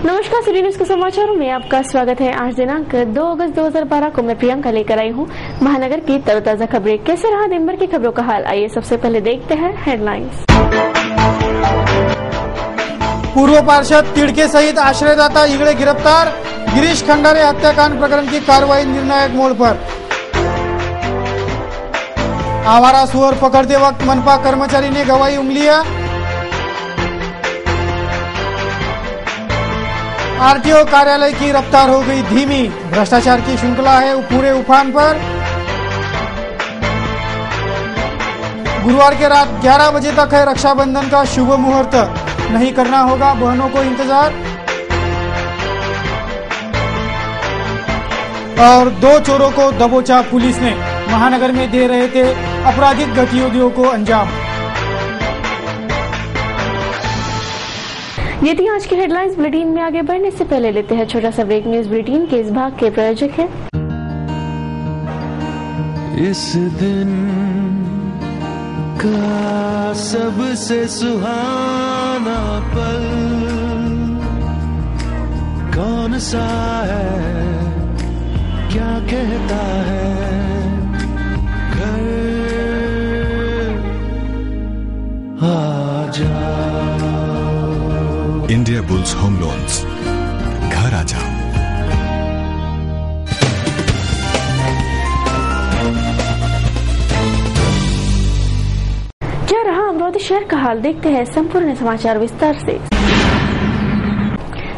नमस्कार, city news के समाचारों में आपका स्वागत है। आज दिनांक 2 अगस्त 2012 को मैं प्रियंका लेकर आई हूँ महानगर की तरोताजा खबरें। कैसे रहा दिन भर की खबरों का हाल, आइए सबसे पहले देखते हैं हेडलाइंस। पूर्व पार्षद तिड़के सहित आश्रयदाता इगड़े गिरफ्तार, गिरीश खंडारे हत्याकांड प्रकरण की कार्रवाई निर्णायक मोड़ पर। आवारा सुअर पकड़ते वक्त मनपा कर्मचारी ने गंवाई उंगलियां, आरटीओ कार्यालय की रफ्तार हो गई धीमी, भ्रष्टाचार की श्रृंखला है पूरे उफान पर। गुरुवार के रात 11 बजे तक है रक्षाबंधन का शुभ मुहूर्त, नहीं करना होगा बहनों को इंतजार। और 2 चोरों को दबोचा पुलिस ने, महानगर में दे रहे थे आपराधिक गतिविधियों को अंजाम। ये थी आज की हेडलाइंस। बुलेटिन में आगे बढ़ने से पहले लेते हैं छोटा सा ब्रेक। न्यूज बुलेटिन के इस भाग के प्रायोजक हैं इस दिन का सबसे सुहाना पल कौन सा है, क्या कहता है घर आ जा। इंडिया बुल्स होम लोन्स, घर आ जाओ। क्या रहा अमरावती शहर का हाल, देखते हैं संपूर्ण समाचार विस्तार से।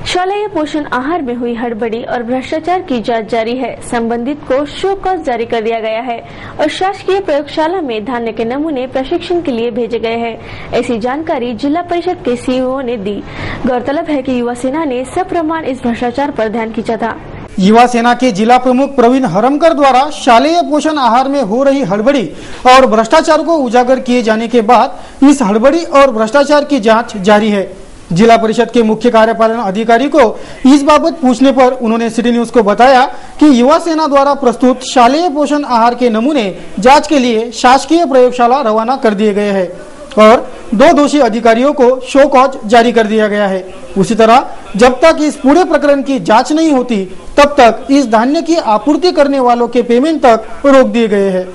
शालेय पोषण आहार में हुई हड़बड़ी और भ्रष्टाचार की जांच जारी है। संबंधित को शो कॉज जारी कर दिया गया है और शासकीय प्रयोगशाला में धान्य के नमूने प्रशिक्षण के लिए भेजे गए हैं। ऐसी जानकारी जिला परिषद के सीईओ ने दी। गौरतलब है कि युवा सेना ने सप्रमाण इस भ्रष्टाचार पर ध्यान खींचा था। युवा सेना के जिला प्रमुख प्रवीण हरमकर द्वारा शालेय पोषण आहार में हो रही हड़बड़ी और भ्रष्टाचार को उजागर किए जाने के बाद इस हड़बड़ी और भ्रष्टाचार की जांच जारी है। जिला परिषद के मुख्य कार्यपालन अधिकारी को इस बाबत पूछने पर उन्होंने सिटी न्यूज को बताया कि युवा सेना द्वारा प्रस्तुत शालेय पोषण आहार के नमूने जांच के लिए शासकीय प्रयोगशाला रवाना कर दिए गए हैं और 2 दोषी अधिकारियों को शो कॉज जारी कर दिया गया है। उसी तरह जब तक इस पूरे प्रकरण की जांच नहीं होती तब तक इस धान्य की आपूर्ति करने वालों के पेमेंट तक रोक दिए गए हैं।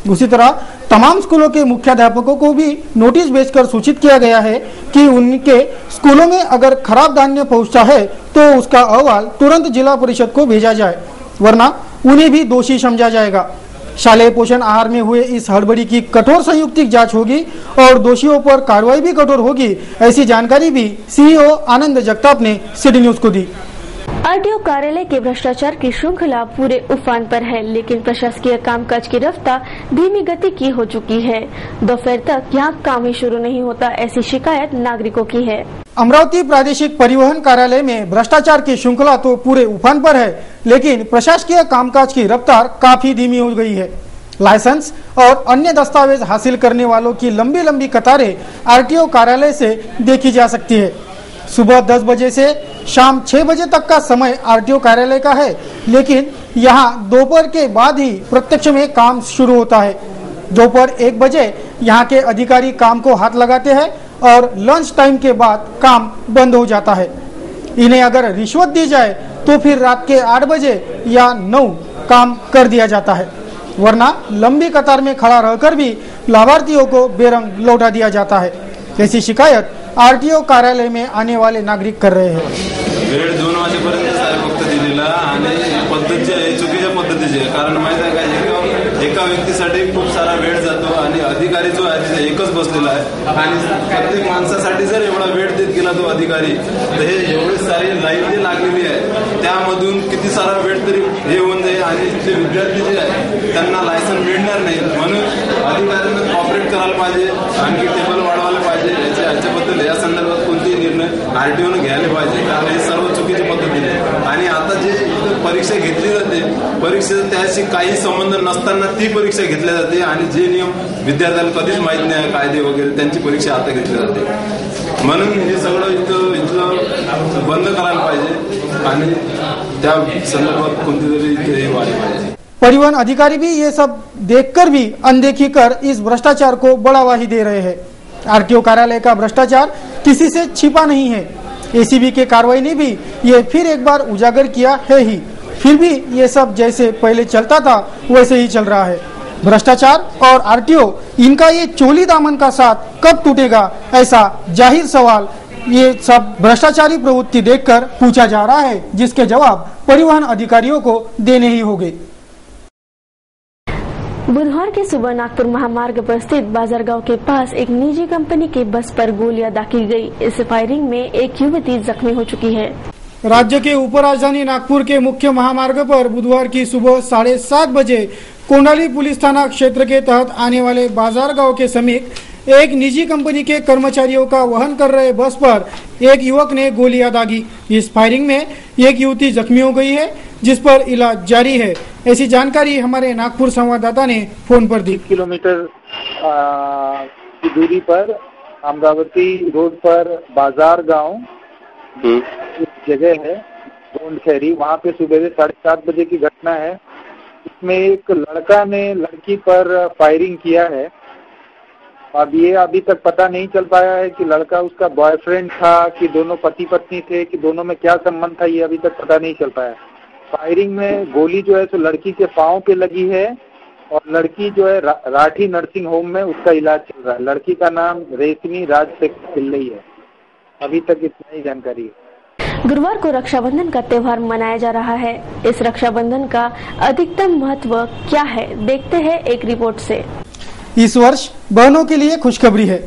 उसी तरह तमाम स्कूलों के मुख्याध्यापकों को भी नोटिस भेजकर सूचित किया गया है कि उनके स्कूलों में अगर खराब धान्य पहुंचता है तो उसका अहवाल तुरंत जिला परिषद को भेजा जाए, वरना उन्हें भी दोषी समझा जाएगा। शालेय पोषण आहार में हुए इस हड़बड़ी की कठोर संयुक्तिक जांच होगी और दोषियों पर कार्रवाई भी कठोर होगी, ऐसी जानकारी भी सीईओ आनंद जगताप ने सिटी न्यूज को दी। आरटीओ कार्यालय के भ्रष्टाचार की श्रृंखला पूरे उफान पर है, लेकिन प्रशासकीय कामकाज की रफ्तार धीमी गति की हो चुकी है। दोपहर तक यहाँ काम ही शुरू नहीं होता, ऐसी शिकायत नागरिकों की है। अमरावती प्रादेशिक परिवहन कार्यालय में भ्रष्टाचार की श्रृंखला तो पूरे उफान पर है, लेकिन प्रशासकीय कामकाज की रफ्तार काफी धीमी हो गई है। लाइसेंस और अन्य दस्तावेज हासिल करने वालों की लंबी लंबी कतारें आरटीओ कार्यालय से देखी जा सकती है। सुबह 10 बजे से शाम 6 बजे तक का समय आरटीओ कार्यालय का है, लेकिन यहाँ दोपहर के बाद ही प्रत्यक्ष में काम शुरू होता है। दोपहर 1 बजे यहाँ के अधिकारी काम को हाथ लगाते हैं और लंच टाइम के बाद काम बंद हो जाता है। इन्हें अगर रिश्वत दी जाए तो फिर रात के 8 बजे या 9 काम कर दिया जाता है, वरना लंबी कतार में खड़ा रहकर भी लाभार्थियों को बेरंग लौटा दिया जाता है। ऐसी शिकायत आरटीओ कार्यालय में आने वाले नागरिक कर रहे हैं। वेळ 2 वाजेपर्यंत सारे फक्त दिलेला आणि पद्धतीची आहे, चुकीच्या पद्धतीची आहे। कारण माहिती आहे का, एका व्यक्तीसाठी खूप सारा वेळ जातो आणि अधिकारी जो आहे तिथे एकच बसलेला आहे आणि प्रत्येक माणसासाठी जर एवढा वेळ देत गेला तो अधिकारी, तर हे एवढी सारी लाईन जी लागलेली आहे त्यामधून किती सारा वेळ तरी हे होऊन जाईल आणि जे विद्यार्थी जे आहे त्यांना लायसन मिळणार नाही। म्हणून अधिकाऱ्यांना कॉपरेट करायला पाहिजे, आणखी टेबल वाढवायला पाहिजे। याच्याबद्दल या संदर्भात कोणतेही निर्णय आरटीओने घ्यायला पाहिजे, कारण हे सर्व चुकीच्या पद्धतीने आणि आता जे परीक्षा घेतली जाते, परीक्षेचा त्याशी काही संबंध नसताना ती परीक्षा घेतली जाते आणि जे नियम विद्यार्थ्यांना कधीच माहित नाही, कायदे वगैरे, त्यांची परीक्षा आता घेतली जाते। म्हणून हे सगळं इथलं बंद करायला पाहिजे आणि त्या संदर्भात कोणती तरी वाढ पाहिजे। परिवहन अधिकारी भी ये सब देखकर भी अनदेखी कर इस भ्रष्टाचार को बढ़ावा ही दे रहे हैं। आरटीओ कार्यालय का भ्रष्टाचार किसी से छिपा नहीं है। एसीबी के कार्रवाई ने भी ये फिर एक बार उजागर किया है ही। फिर भी ये सब जैसे पहले चलता था वैसे ही चल रहा है। भ्रष्टाचार और आरटीओ, इनका ये चोली दामन का साथ कब टूटेगा, ऐसा जाहिर सवाल ये सब भ्रष्टाचारी प्रवृत्ति देखकर पूछा जा रहा है, जिसके जवाब परिवहन अधिकारियों को देने ही होंगे। बुधवार की सुबह नागपुर महामार्ग पर स्थित बाजारगांव के पास एक निजी कंपनी की बस पर गोलियां दागी गई। इस फायरिंग में एक युवती जख्मी हो चुकी है। राज्य के उपराजधानी नागपुर के मुख्य महामार्ग पर बुधवार की सुबह 7:30 बजे कोंडाली पुलिस थाना क्षेत्र के तहत आने वाले बाजारगांव के समीप एक निजी कंपनी के कर्मचारियों का वहन कर रहे बस पर एक युवक ने गोलियां दागी। इस फायरिंग में एक युवती जख्मी हो गई है, जिस पर इलाज जारी है। ऐसी जानकारी हमारे नागपुर संवाददाता ने फोन पर दी। किलोमीटर की दूरी पर अमरावती रोड पर बाजार गांव जगह है गोंडखेरी, वहाँ पे सुबह 7:30 बजे की घटना है। इसमें एक लड़का ने लड़की पर फायरिंग किया है। अब ये अभी तक पता नहीं चल पाया है कि लड़का उसका बॉयफ्रेंड था कि दोनों पति पत्नी थे, कि दोनों में क्या संबंध था, ये अभी तक पता नहीं चल पाया। फायरिंग में गोली जो है सो लड़की के पाँव पे लगी है और लड़की जो है राठी नर्सिंग होम में उसका इलाज चल रहा है। लड़की का नाम रेशमी राजशेखर पिल्लई है। अभी तक इतना ही जानकारी है। गुरुवार को रक्षाबंधन का त्योहार मनाया जा रहा है। इस रक्षाबंधन का अधिकतम महत्व क्या है, देखते हैं एक रिपोर्ट से। इस वर्ष बहनों के लिए खुशखबरी है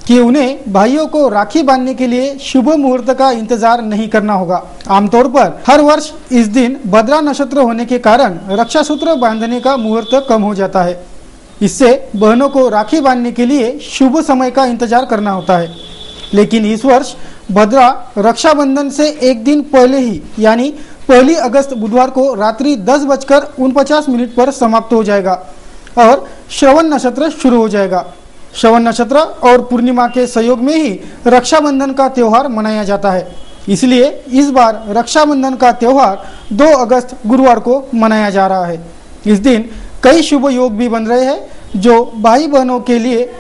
कि उन्हें भाइयों को राखी बांधने के लिए शुभ मुहूर्त का इंतजार नहीं करना होगा। आमतौर पर हर वर्ष इस दिन भद्रा नक्षत्र होने के कारण रक्षा सूत्र बांधने का मुहूर्त कम हो जाता है। इससे बहनों को राखी बांधने के लिए शुभ समय का इंतजार करना होता है। लेकिन इस वर्ष भद्रा रक्षाबंधन से एक दिन पहले ही यानी 1 अगस्त बुधवार को रात्रि 10:49 पर समाप्त हो जाएगा और श्रवण नक्षत्र शुरू हो जाएगा। श्रवण नक्षत्र और पूर्णिमा के सहयोग में ही रक्षाबंधन का त्योहार मनाया जाता है। इसलिए इस बार रक्षाबंधन का त्योहार 2 अगस्त गुरुवार को मनाया जा रहा है। इस दिन कई शुभ योग भी बन रहे हैं, जो भाई बहनों के लिए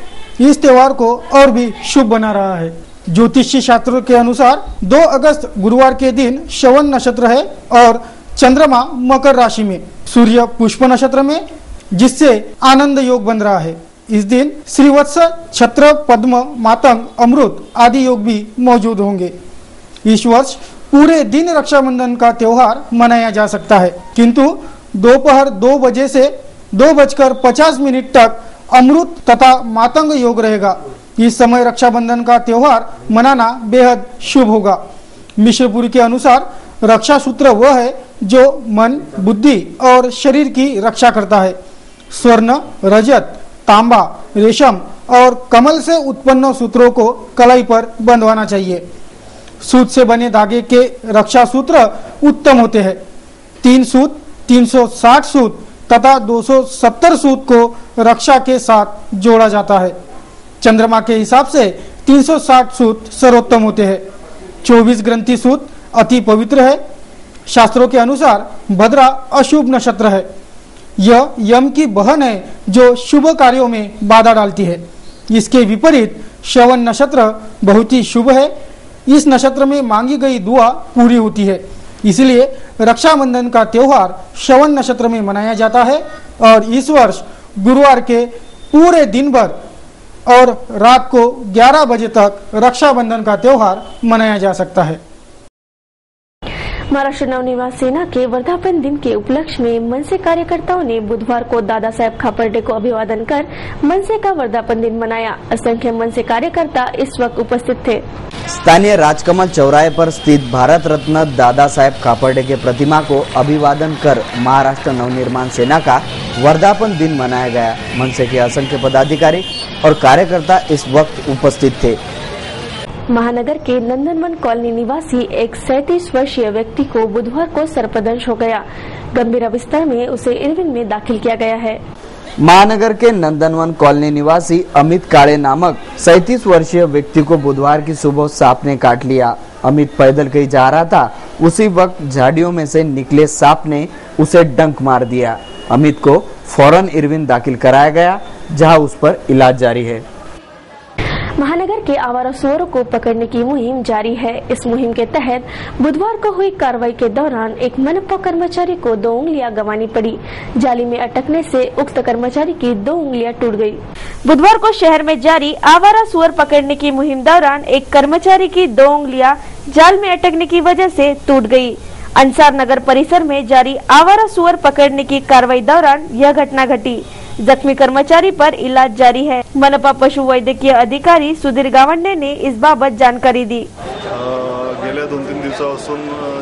इस त्योहार को और भी शुभ बना रहा है। ज्योतिषी शास्त्रों के अनुसार 2 अगस्त गुरुवार के दिन श्रवण नक्षत्र है और चंद्रमा मकर राशि में, सूर्य पुष्प नक्षत्र में, जिससे आनंद योग बन रहा है। इस दिन श्रीवत्स, छत्र, पद्म, मातंग, अमृत आदि योग भी मौजूद होंगे। इस वर्ष पूरे दिन रक्षाबंधन का त्योहार मनाया जा सकता है, किंतु दोपहर 2 बजे से 2:50 तक अमृत तथा मातंग योग रहेगा। इस समय रक्षाबंधन का त्योहार मनाना बेहद शुभ होगा। मिश्रपुरी के अनुसार रक्षा सूत्र वह है जो मन, बुद्धि और शरीर की रक्षा करता है। स्वर्ण, रजत, तांबा, रेशम और कमल से उत्पन्न सूत्रों को कलाई पर बंधवाना चाहिए। सूत से बने धागे के रक्षा सूत्र उत्तम होते हैं। 3 सूत, 360 सूत तथा 270 सूत को रक्षा के साथ जोड़ा जाता है। चंद्रमा के हिसाब से 360 सूत सर्वोत्तम होते हैं। 24 ग्रंथि सूत अति पवित्र है। शास्त्रों के अनुसार भद्रा अशुभ नक्षत्र है। यह यम की बहन है जो शुभ कार्यों में बाधा डालती है। इसके विपरीत श्रवण नक्षत्र बहुत ही शुभ है। इस नक्षत्र में मांगी गई दुआ पूरी होती है। इसलिए रक्षाबंधन का त्योहार श्रवण नक्षत्र में मनाया जाता है और इस वर्ष गुरुवार के पूरे दिन भर और रात को 11 बजे तक रक्षाबंधन का त्योहार मनाया जा सकता है। महाराष्ट्र नवनिर्माण सेना के वर्धापन दिन के उपलक्ष्य में मनसे कार्यकर्ताओं ने बुधवार को दादा साहेब खापर्डे को अभिवादन कर मनसे का वर्धापन दिन मनाया। असंख्य मनसे कार्यकर्ता इस वक्त उपस्थित थे। स्थानीय राजकमल चौराहे पर स्थित भारत रत्न दादा साहेब खापर्डे के प्रतिमा को अभिवादन कर महाराष्ट्र नवनिर्माण सेना का वर्धापन दिन मनाया गया। मनसे के असंख्य पदाधिकारी और कार्यकर्ता इस वक्त उपस्थित थे। महानगर के नंदनवन कॉलोनी निवासी एक 37 वर्षीय व्यक्ति को बुधवार को सर्पदंश हो गया। गंभीर अवस्था में उसे इरविन में दाखिल किया गया है। महानगर के नंदनवन कॉलोनी निवासी अमित काळे नामक 37 वर्षीय व्यक्ति को बुधवार की सुबह सांप ने काट लिया। अमित पैदल कहीं जा रहा था, उसी वक्त झाड़ियों में से निकले सांप ने उसे डंक मार दिया। अमित को फौरन इरविन दाखिल कराया गया, जहां उस पर इलाज जारी है। महानगर के आवारा सुअरों को पकड़ने की मुहिम जारी है। इस मुहिम के तहत बुधवार को हुई कार्रवाई के दौरान एक मनपा कर्मचारी को 2 उंगलियां गंवानी पड़ी। जाली में अटकने से उक्त कर्मचारी की 2 उंगलियां टूट गई। बुधवार को शहर में जारी आवारा सुअर पकड़ने की मुहिम दौरान एक कर्मचारी की 2 उंगलियां जाल में अटकने की वजह से टूट गई। अंसार नगर परिसर में जारी आवारा सुअर पकड़ने की कार्रवाई दौरान यह घटना घटी। जख्मी कर्मचारी पर इलाज जारी है। मनपा पशु वैद्यकीय अधिकारी सुधीर गावंडे ने इस बाबत जानकारी दी। गेल्या 2-3 दिवसापासून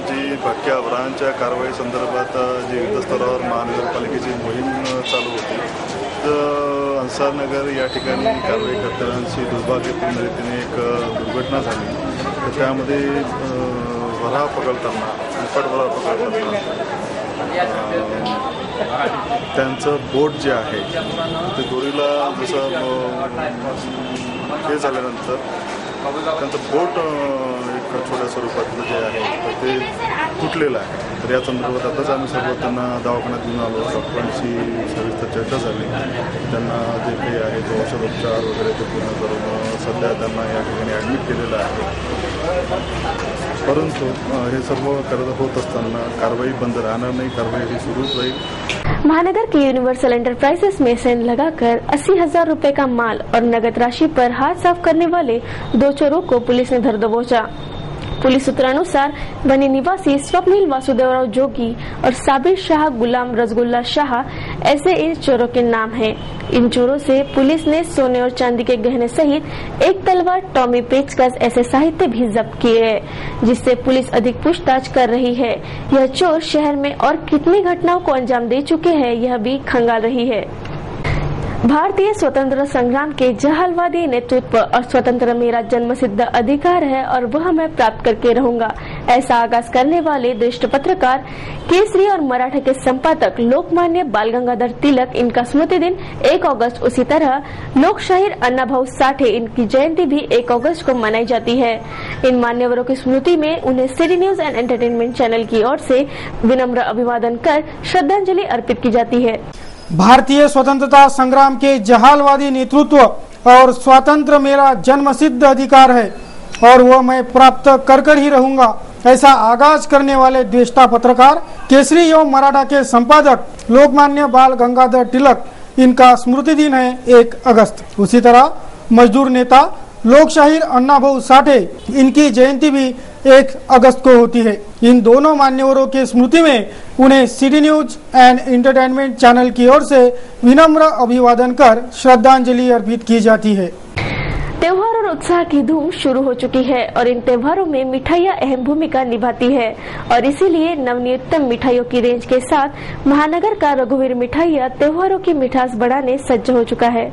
जी भटक्या अपराधांच्या कारवाई संदर्भात जी युद्ध स्तरावर महानगरपालिकेची मोहीम चालू होती, तर अंसार नगर या ठिकाणी कारवाई करतानाची दुर्भाग्यपूर्ण रीतीने एक दुर्घटना झाली। तर त्यामध्ये भराव पकडताना त्यांचं बोट जे आहे ते दोरीला जसं हे झाल्यानंतर त्यांचं बोट एक छोट्या स्वरूपातलं जे आहे तर ते तुटलेलं आहे। तर या संदर्भात आताच आम्ही सर्व त्यांना दवाखान्यात घेऊन आलो। डॉक्टरांशी सविस्तर चर्चा झाली। त्यांना जे काही आहे ते औषधोपचार वगैरे ते पूर्ण करून सध्या त्यांना या ठिकाणी ॲडमिट केलेलं आहे। परंतु हे सर्व करत होत असताना कारवाई बंद राहणार नहीं, कारवाई ही शुरूच रही। महानगर के यूनिवर्सल एंटरप्राइजेस में सेंध लगाकर 80,000 रुपए का माल और नगद राशि पर हाथ साफ करने वाले 2 चोरों को पुलिस ने धर दबोचा। पुलिस सूत्रानुसार बनी निवासी स्वप्निल वासुदेवराव जोगी और साबिर शाह गुलाम रसगुल्ला शाह ऐसे इन चोरों के नाम हैं। इन चोरों से पुलिस ने सोने और चांदी के गहने सहित एक तलवार, टॉमी, पेचकस ऐसे साहित्य भी जब्त किए हैं, जिससे पुलिस अधिक पूछताछ कर रही है। यह चोर शहर में और कितनी घटनाओं को अंजाम दे चुके हैं, यह भी खंगाल रही है। भारतीय स्वतंत्र संग्राम के जहालवादी नेतृत्व और स्वतंत्र मेरा जन्मसिद्ध अधिकार है और वह मैं प्राप्त करके रहूंगा, ऐसा आगाज करने वाले दृष्ट पत्रकार केसरी और मराठा के संपादक लोकमान्य बाल गंगाधर तिलक, इनका स्मृति दिन 1 अगस्त। उसी तरह लोकशाहीर अन्नाभाऊ साठे, इनकी जयंती भी 1 अगस्त को मनाई जाती है। इन मान्यवरों की स्मृति में उन्हें city news and entertainment channel की ओर से विनम्र अभिवादन कर श्रद्धांजलि अर्पित की जाती है। भारतीय स्वतंत्रता संग्राम के जहालवादी नेतृत्व और स्वतंत्र मेरा जन्मसिद्ध अधिकार है और वह मैं प्राप्त कर ही रहूंगा, ऐसा आगाज करने वाले द्वेष्टा पत्रकार केसरी एवं मराठा के संपादक लोकमान्य बाल गंगाधर तिलक, इनका स्मृति दिन है 1 अगस्त। उसी तरह मजदूर नेता लोकशाहीर अन्नाभाऊ साठे, इनकी जयंती भी 1 अगस्त को होती है। इन दोनों मान्यवरों की स्मृति में उन्हें city news and entertainment channel की ओर से विनम्र अभिवादन कर श्रद्धांजलि अर्पित की जाती है। त्योहार और उत्साह की धूम शुरू हो चुकी है और इन त्योहारों में मिठाइयाँ अहम भूमिका निभाती है और इसीलिए नवनीतम मिठाइयों की रेंज के साथ महानगर का रघुवीर मिठाइयाँ त्योहारों की मिठास बढ़ाने सज्ज हो चुका है।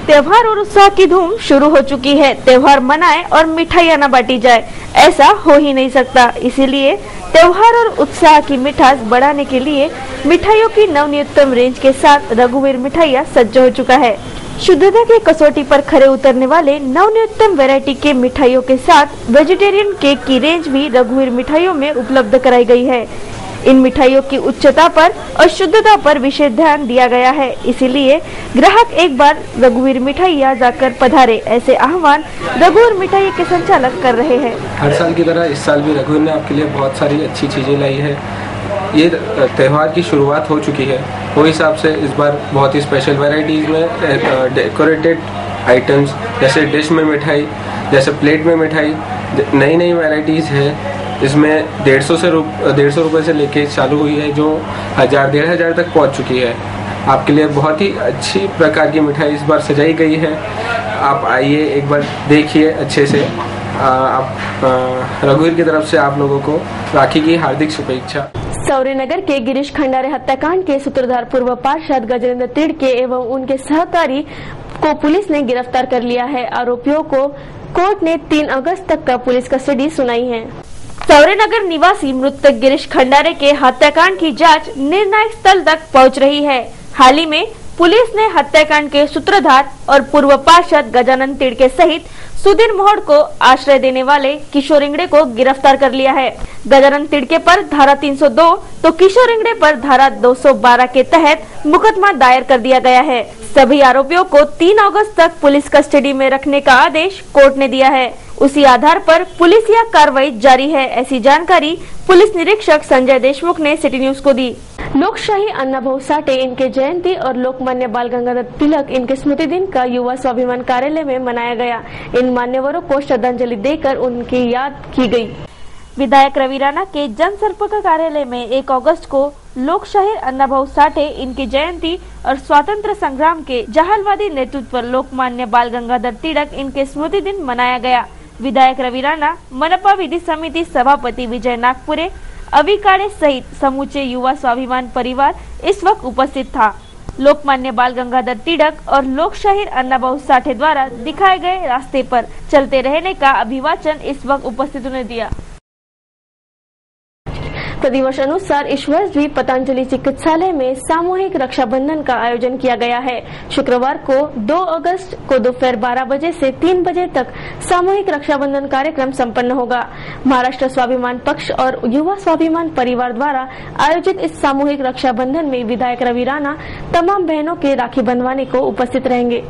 त्योहार और उत्साह की धूम शुरू हो चुकी है। त्योहार मनाए और मिठाइयाँ न बांटी जाए, ऐसा हो ही नहीं सकता। इसीलिए त्योहार और उत्साह की मिठास बढ़ाने के लिए मिठाइयों की नवनीतम रेंज के साथ रघुवीर मिठाइयाँ सज्ज हो चुका है। शुद्धता की कसौटी पर खरे उतरने वाले नवनीतम वैरायटी के मिठाइयों के साथ वेजिटेरियन केक की रेंज भी रघुवीर मिठाइयों में उपलब्ध कराई गई है। इन मिठाइयों की उच्चता पर और शुद्धता पर विशेष ध्यान दिया गया है, इसीलिए ग्राहक एक बार रघुवीर मिठाइयाँ जाकर पधारे, ऐसे आह्वान रघुवीर मिठाई के संचालक कर रहे हैं। हर साल की तरह इस साल भी रघुवीर ने आपके लिए बहुत सारी अच्छी चीजें लाई है। ये त्यौहार की शुरुआत हो चुकी है, वो हिसाब से इस बार बहुत ही स्पेशल वैरायटीज में डेकोरेटेड आइटम्स जैसे डिश में मिठाई, जैसे प्लेट में मिठाई, नई नई वैरायटीज है। इसमें 150 रुपए से लेके चालू हुई है, जो 1000-1500 तक पहुंच चुकी है। आपके लिए बहुत ही अच्छी प्रकार की मिठाई इस बार सजाई गई है। आप आइए, एक बार देखिए अच्छे से। आप रघुवीर की तरफ से आप लोगों को राखी की हार्दिक शुभेच्छा। सौरीनगर के गिरीश खंडारे हत्याकांड के सूत्रधार पूर्व पार्षद गजेंद्र तिड़के एवं उनके सहकारी को पुलिस ने गिरफ्तार कर लिया है। आरोपियों को कोर्ट ने 3 अगस्त तक का पुलिस कस्टडी सुनाई है। सौरीनगर निवासी मृतक गिरीश खंडारे के हत्याकांड की जांच निर्णायक स्थल तक पहुंच रही है। हाल ही में पुलिस ने हत्याकांड के सूत्रधार और पूर्व पार्षद गजानन तिड़के सहित सुधीर मोहड़ को आश्रय देने वाले किशोर इंगड़े को गिरफ्तार कर लिया है। गजानन तिड़के पर धारा 302 तो किशोर इंगड़े पर धारा 212 के तहत मुकदमा दायर कर दिया गया है। सभी आरोपियों को 3 अगस्त तक पुलिस कस्टडी में रखने का आदेश कोर्ट ने दिया है। उसी आधार पर पुलिस यह कार्रवाई जारी है, ऐसी जानकारी पुलिस निरीक्षक संजय देशमुख ने सिटी न्यूज को दी। लोकशाही अन्नाभाऊ साठे इनके जयंती और लोकमान्य बाल गंगाधर तिलक इनके स्मृति दिन का युवा स्वाभिमान कार्यालय में मनाया गया। इन मान्यवरों को श्रद्धांजलि देकर उनकी याद की गई। विधायक रवि राणा के जनसंपर्क कार्यालय में 1 अगस्त को लोकशाही अन्नाभाऊ साठे इनकी जयंती और स्वतंत्र संग्राम के जहालवादी नेतृत्व लोकमान्य बाल गंगाधर तिलक इनके स्मृति दिन मनाया गया। विधायक रवि राणा, मनपा विधि समिति सभापति विजय नागपुरे, अवि काड़े सहित समूचे युवा स्वाभिमान परिवार इस वक्त उपस्थित था। लोकमान्य बाल गंगाधर तिलक और लोकशाही अन्नाभाऊ साठे द्वारा दिखाए गए रास्ते पर चलते रहने का अभिवाचन इस वक्त उपस्थितों ने दिया। प्रतिवर्ष अनुसार इस वर्ष भी पतंजलि चिकित्सालय में सामूहिक रक्षाबंधन का आयोजन किया गया है। शुक्रवार को 2 अगस्त को दोपहर 12 बजे से 3 बजे तक सामूहिक रक्षाबंधन कार्यक्रम संपन्न होगा। महाराष्ट्र स्वाभिमान पक्ष और युवा स्वाभिमान परिवार द्वारा आयोजित इस सामूहिक रक्षाबंधन में विधायक रवि राणा तमाम बहनों के राखी बंधवाने को उपस्थित रहेंगे।